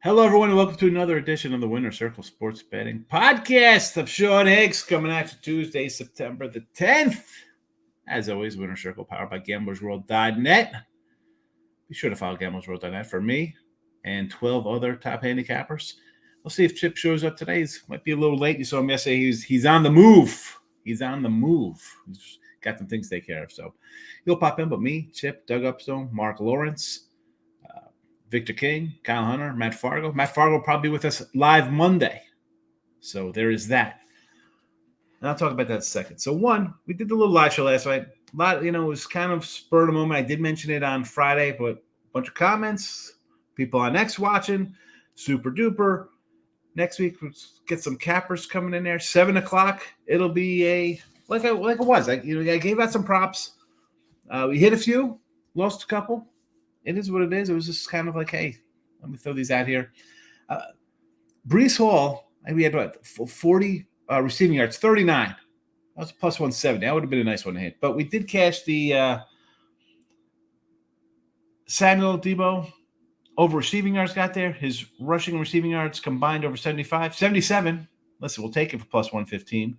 Hello, everyone, and welcome to another edition of the Winner Circle Sports Betting Podcast. I'm Sean Higgs, coming at you Tuesday, September the 10th. As always, Winner Circle powered by gamblersWORLD.net. Be sure to follow gamblersWORLD.net for me and 12 other top handicappers. We'll see if Chip shows up today. He might be a little late. You saw him yesterday. He's on the move. He's on the move. He's got some things to take care of. So he'll pop in, but me, Chip, Doug Upstone, Mark Lawrence, Victor King, Kyle Hunter, Matt Fargo. Matt Fargo will probably be with us live Monday. So there is that. And I'll talk about that in a second. So we did the little live show last night. It was kind of spur of the moment. I did mention it on Friday, but a bunch of comments, people on X watching, super duper. Next week, we'll get some cappers coming in there. 7 o'clock, it'll be like it was. I gave out some props. We hit a few, lost a couple. It is what it is. It was just kind of like, hey, let me throw these out here. Breece Hall, we had 40 receiving yards, 39. That was plus 170. That would have been a nice one to hit. But we did cash the Samuel Debo over receiving yards got there. His rushing and receiving yards combined over 75. 77. Listen, we'll take it for plus 115.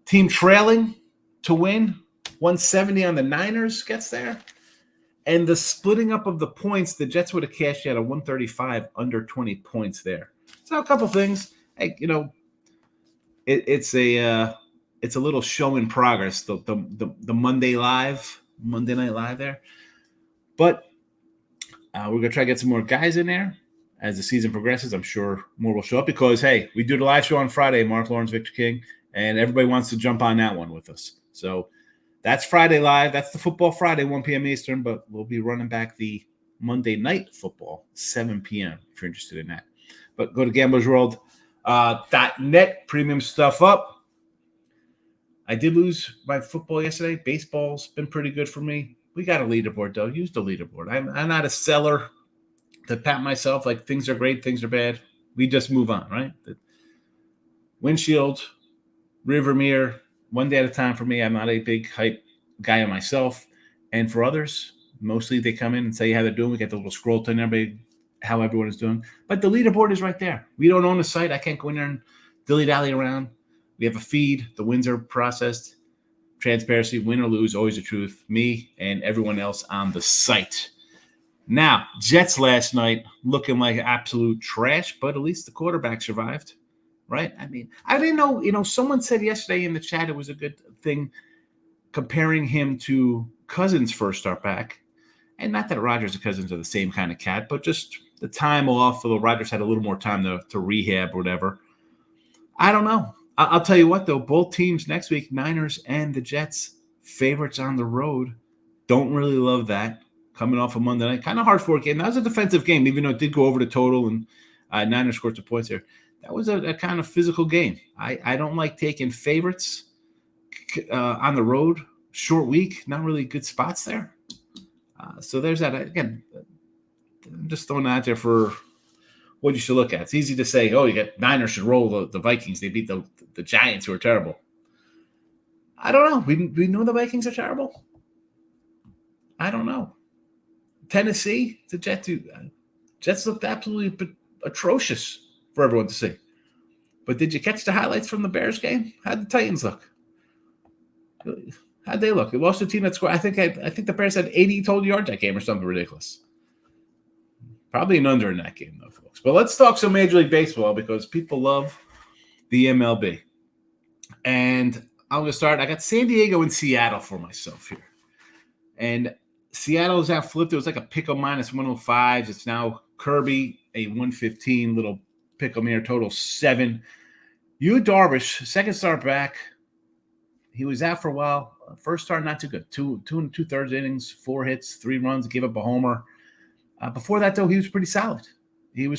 Team trailing to win. 170 on the Niners gets there. And the splitting up of the points, the Jets would have cashed out a 135 under 20 points there. So a couple things. Hey, it's a little show in progress. The Monday Night Live there. But we're gonna try to get some more guys in there as the season progresses. I'm sure more will show up because hey, we do the live show on Friday. Mark Lawrence, Victor King, and everybody wants to jump on that one with us. So. That's Friday live. That's the Football Friday, 1 p.m. Eastern, but we'll be running back the Monday Night Football, 7 p.m. if you're interested in that. But go to gamblersworld.net, premium stuff up. I did lose my football yesterday. Baseball's been pretty good for me. We got a leaderboard, though. Use the leaderboard. I'm not a seller to pat myself like things are great, things are bad. We just move on, right? The windshield, rearview mirror, one day at a time for me. I'm not a big hype guy on myself. And for others, mostly they come in and say how they're doing. We get the little scroll to everybody, how everyone is doing. But the leaderboard is right there. We don't own the site. I can't go in there and dilly-dally around. We have a feed. The wins are processed. Transparency, win or lose, always the truth. Me and everyone else on the site. Now, Jets last night looking like absolute trash, but at least the quarterback survived. Right? I mean, I didn't know, someone said yesterday in the chat it was a good thing comparing him to Cousins' first start back. And not that Rodgers and Cousins are the same kind of cat, but just the time off, although Rodgers had a little more time to rehab or whatever. I don't know. I'll tell you what, though, both teams next week, Niners and the Jets, favorites on the road. Don't really love that. Coming off of Monday night. Kind of hard for a game. That was a defensive game, even though it did go over the total and Niners scored some points there. That was a kind of physical game. I don't like taking favorites on the road. Short week, not really good spots there. So there's that. Again, I'm just throwing that out there for what you should look at. It's easy to say, you got Niners should roll the Vikings. They beat the Giants, who are terrible. I don't know. We know the Vikings are terrible. I don't know. Tennessee, the Jets looked absolutely atrocious for everyone to see. But did you catch the highlights from the Bears game? How'd the Titans look? How'd they look? They lost a team that scored. I think the Bears had 80 total yards that game or something ridiculous. Probably an under in that game, though, folks. But let's talk some Major League Baseball because people love the MLB. And I'm going to start. I got San Diego and Seattle for myself here. And Seattle's out flipped. It was like a pick'em minus 105. It's now Kirby, a 115 little pick'em here, total 7. Yu Darvish, second start back. He was out for a while. First start, not too good. 2 2/3 innings, 4 hits, 3 runs, gave up a homer. Before that, though, he was pretty solid. You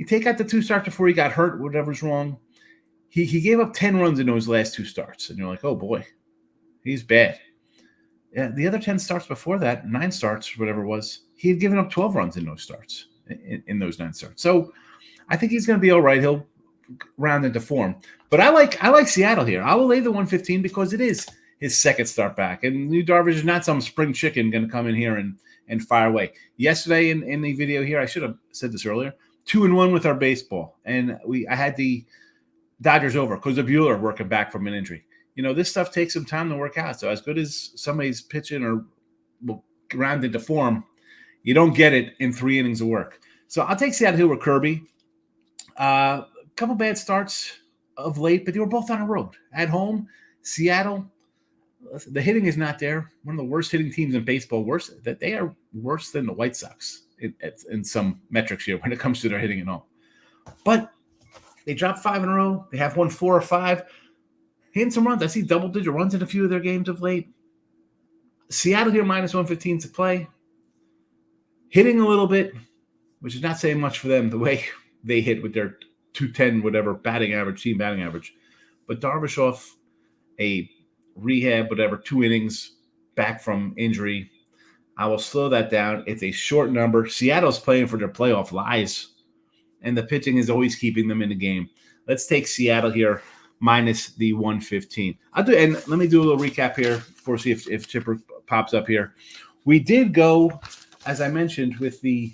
take out the 2 starts before he got hurt, whatever's wrong. He gave up 10 runs in those last 2 starts. And you're like, oh, boy, he's bad. Yeah, the other 10 starts before that, 9 starts, whatever it was, he had given up 12 runs in those starts, in those 9 starts. So I think he's going to be all right. He'll round into form. But I like Seattle here. I will lay the 115 because it is his second start back. And Yu Darvish is not some spring chicken going to come in here and and fire away. Yesterday in the video here, I should have said this earlier, 2-1 with our baseball. And I had the Dodgers over because of Bueller working back from an injury. This stuff takes some time to work out. So as good as somebody's pitching or ground into form, you don't get it in 3 innings of work. So I'll take Seattle here with Kirby. A couple bad starts of late, but they were both on the road. At home, Seattle, the hitting is not there. One of the worst hitting teams in baseball. They are worse than the White Sox in some metrics here when it comes to their hitting at home. But they dropped 5 in a row. They have won 4 or 5. Hitting some runs. I see double-digit runs in a few of their games of late. Seattle here minus 115 to play. Hitting a little bit, which is not saying much for them the way they hit with their 210 whatever batting average, team batting average. But Darvish off a rehab, whatever, 2 innings back from injury. I will slow that down. It's a short number. Seattle's playing for their playoff lies, and the pitching is always keeping them in the game. Let's take Seattle here minus the 115. And let me do a little recap here for see if Chipper pops up here. We did go, as I mentioned, with the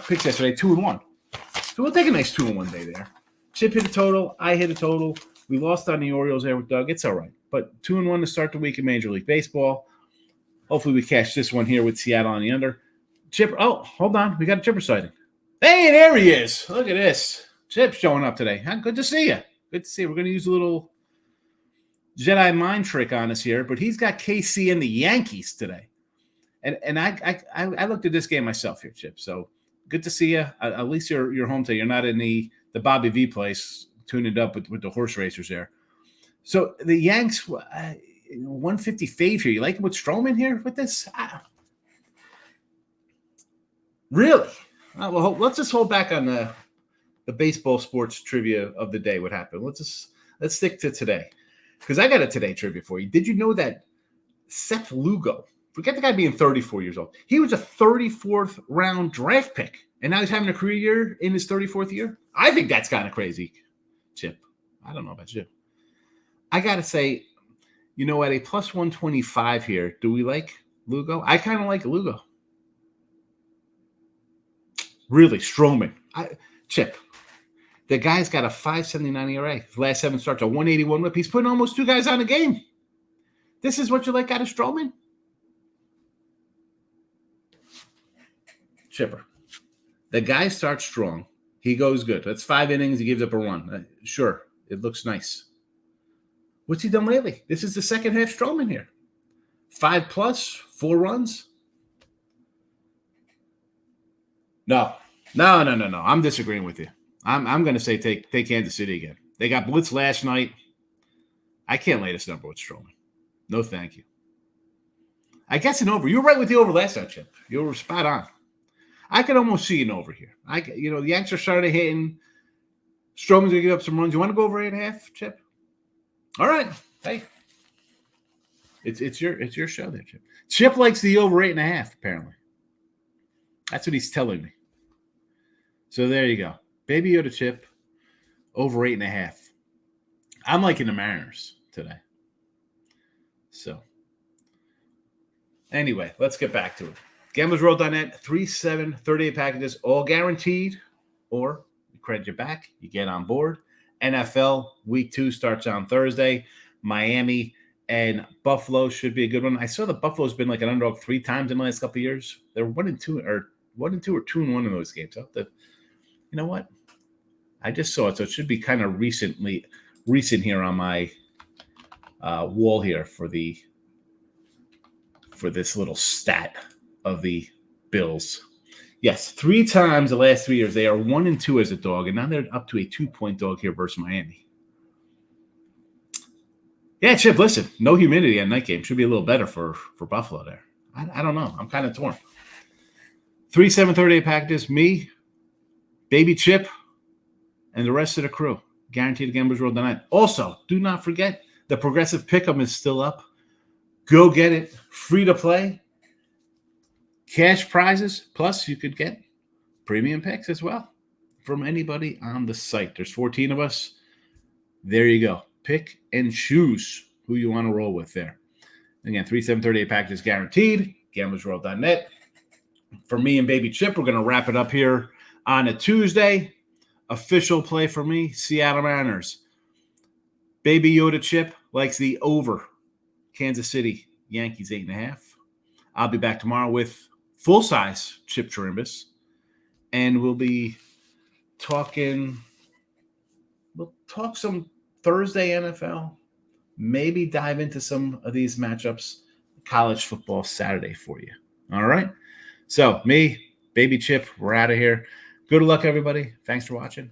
picks yesterday, 2-1. So we'll take a nice 2-1 day there. Chip hit a total. I hit a total. We lost on the Orioles there with Doug. It's all right. But 2-1 to start the week in Major League Baseball. Hopefully we catch this one here with Seattle on the under. Chipper, oh, hold on. We got a Chipper sighting. Hey, there he is. Look at this. Chip's showing up today. Good to see you. Good to see you. We're going to use a little Jedi mind trick on us here, but he's got KC and the Yankees today. And I looked at this game myself here, Chip. So good to see you. At least you're home today. You're not in the Bobby V place tuning it up with the horse racers there. So the Yanks, 150 fave here. You like it with Stroman here with this? Really? Well, let's just hold back on the baseball sports trivia of the day. What happened? Let's stick to today, because I got a today trivia for you. Did you know that Seth Lugo, forget the guy being 34 years old, he was a 34th round draft pick, and now he's having a career year in his 34th year? I think that's kind of crazy, Chip. I don't know about you. I got to say, at a plus 125 here, do we like Lugo? I kind of like Lugo. Really, Stroman. Chip, the guy's got a 5.79 ERA. His last 7 starts, a 181 whip. He's putting almost 2 guys on a game. This is what you like out of Stroman? Chipper, the guy starts strong. He goes good. That's 5 innings. He gives up a run. Sure, it looks nice. What's he done lately? This is the second half Stroman here. 5+, 4 runs. No. I'm disagreeing with you. I'm going to say take Kansas City again. They got blitzed last night. I can't lay this number with Stroman. No, thank you. I guess an over. You were right with the over last night, Chip. You were spot on. I could almost see an over here. The Yanks are starting hitting. Stroman's going to give up some runs. You want to go over 8.5, Chip? All right. Hey. It's your show there, Chip. Chip likes the over 8.5, apparently. That's what he's telling me. So there you go. Baby Yoda Chip, over 8.5. I'm liking the Mariners today. So anyway, let's get back to it. GamblesWorld.net, 3-7-38 packages, all guaranteed, or we credit you back, you get on board. NFL Week 2 starts on Thursday. Miami and Buffalo should be a good one. I saw the Buffalo's been like an underdog 3 times in the last couple of years. They're 1-2 or 2-1 in those games. You know what? I just saw it, so it should be kind of recent here on my wall here for this little stat of the Bills. Yes, 3 times the last 3 years they are 1-2 as a dog, and now they're up to a 2-point dog here versus Miami. Yeah, Chip, listen, no humidity on night game. Should be a little better for Buffalo there. I don't know. I'm kind of torn. 3-7-38 packages, me, Baby Chip, and the rest of the crew. Guaranteed at GamblesWorld.net. Also, do not forget, the Progressive Pick'em is still up. Go get it. Free to play. Cash prizes. Plus, you could get premium picks as well from anybody on the site. There's 14 of us. There you go. Pick and choose who you want to roll with there. Again, 3-7-38 packages guaranteed. GamblesWorld.net. for me and Baby Chip. We're going to wrap it up here on a Tuesday. Official play for me, Seattle Mariners. Baby Yoda Chip likes the over. Kansas City Yankees 8.5. I'll be back tomorrow with full-size Chip Chirimbus. And we'll talk some Thursday NFL. Maybe dive into some of these matchups. College football Saturday for you. All right? So, me, Baby Chip, we're out of here. Good luck, everybody. Thanks for watching.